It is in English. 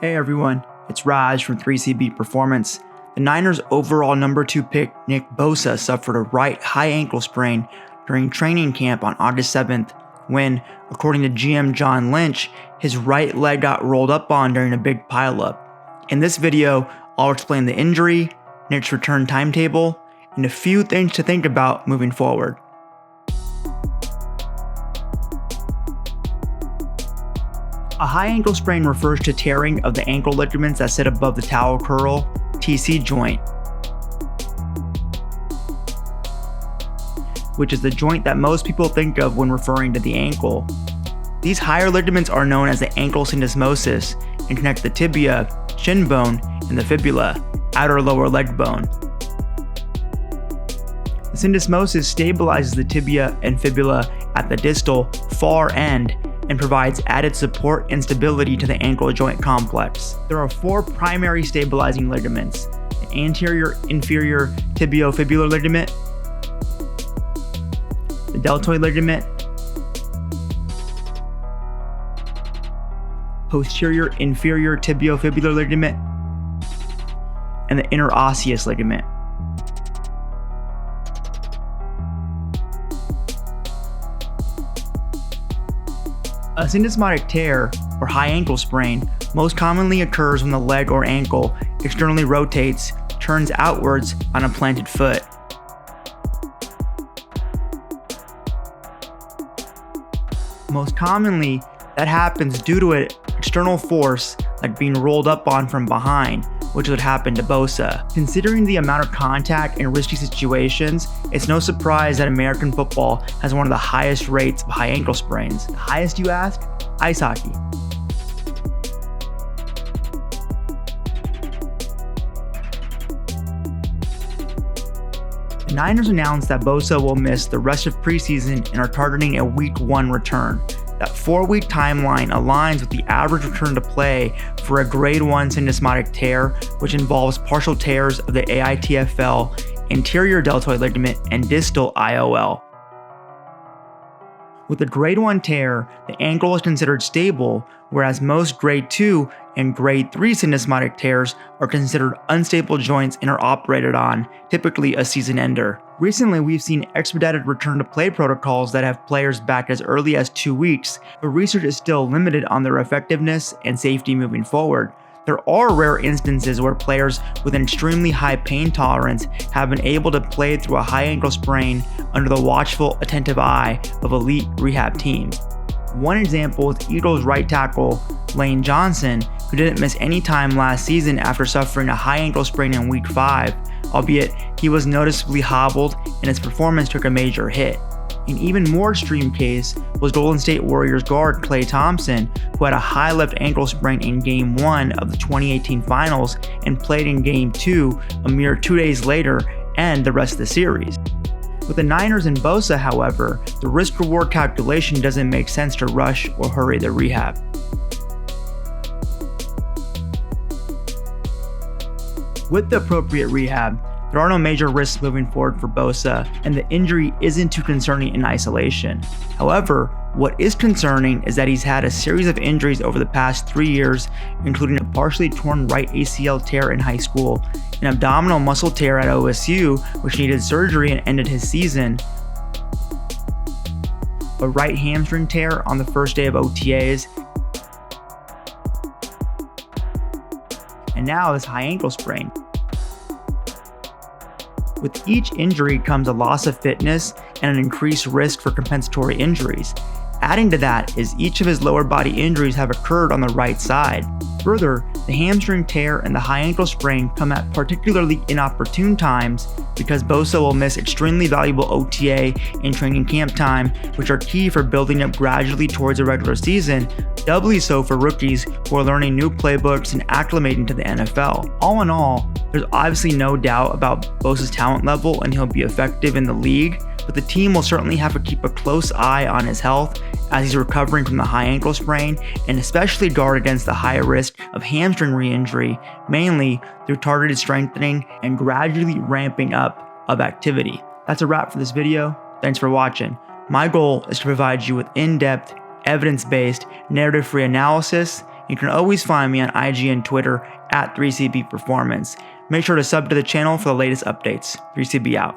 Hey everyone, it's Raj from 3CB Performance. The Niners' overall number 2 pick, Nick Bosa, suffered a right high ankle sprain during training camp on August 7th when, according to GM John Lynch, his right leg got rolled up on during a big pileup. In this video, I'll explain the injury, Nick's return timetable, and a few things to think about moving forward. A high ankle sprain refers to tearing of the ankle ligaments that sit above the towel curl (TC) joint, which is the joint that most people think of when referring to the ankle. These higher ligaments are known as the ankle syndesmosis and connect the tibia, shin bone, and the fibula, outer lower leg bone. The syndesmosis stabilizes the tibia and fibula at the distal, far end and provides added support and stability to the ankle joint complex. There are 4 primary stabilizing ligaments: the anterior inferior tibiofibular ligament, the deltoid ligament, posterior inferior tibiofibular ligament, and the interosseous ligament. A syndesmotic tear, or high ankle sprain, most commonly occurs when the leg or ankle externally rotates, turns outwards on a planted foot. Most commonly, that happens due to an external force like being rolled up on from behind, which would happen to Bosa. Considering the amount of contact in risky situations, it's no surprise that American football has one of the highest rates of high ankle sprains. The highest, you ask? Ice hockey. The Niners announced that Bosa will miss the rest of preseason and are targeting a Week 1 return. That 4-week timeline aligns with the average return to play for a Grade 1 syndesmotic tear, which involves partial tears of the AITFL, anterior deltoid ligament, and distal IOL. With a Grade 1 tear, the ankle is considered stable, whereas most Grade 2 and Grade 3 syndesmotic tears are considered unstable joints and are operated on, typically a season ender. Recently, we've seen expedited return to play protocols that have players back as early as 2 weeks, but research is still limited on their effectiveness and safety moving forward. There are rare instances where players with an extremely high pain tolerance have been able to play through a high ankle sprain under the watchful, attentive eye of elite rehab teams. One example is Eagles right tackle Lane Johnson, who didn't miss any time last season after suffering a high ankle sprain in Week 5, albeit he was noticeably hobbled and his performance took a major hit. An even more extreme case was Golden State Warriors guard Klay Thompson, who had a high left ankle sprain in Game 1 of the 2018 Finals and played in Game 2 a mere 2 days later and the rest of the series. With the Niners and Bosa, however, the risk-reward calculation doesn't make sense to rush or hurry the rehab. With the appropriate rehab, there are no major risks moving forward for Bosa, and the injury isn't too concerning in isolation. However, what is concerning is that he's had a series of injuries over the past 3 years, including a partially torn right ACL tear in high school, an abdominal muscle tear at OSU, which needed surgery and ended his season, a right hamstring tear on the first day of OTAs, and now this high ankle sprain. With each injury comes a loss of fitness and an increased risk for compensatory injuries. Adding to that is each of his lower body injuries have occurred on the right side. Further, the hamstring tear and the high ankle sprain come at particularly inopportune times because Bosa will miss extremely valuable OTA and training camp time, which are key for building up gradually towards a regular season, doubly so for rookies who are learning new playbooks and acclimating to the NFL. All in all, there's obviously no doubt about Bosa's talent level and he'll be effective in the league, but the team will certainly have to keep a close eye on his health as he's recovering from the high ankle sprain and especially guard against the high risk of hamstring re-injury, mainly through targeted strengthening and gradually ramping up of activity. That's a wrap for this video. Thanks for watching. My goal is to provide you with in-depth, evidence-based, narrative-free analysis You can always find me on IG and Twitter at 3CB Performance. Make sure to sub to the channel for the latest updates. 3CB out.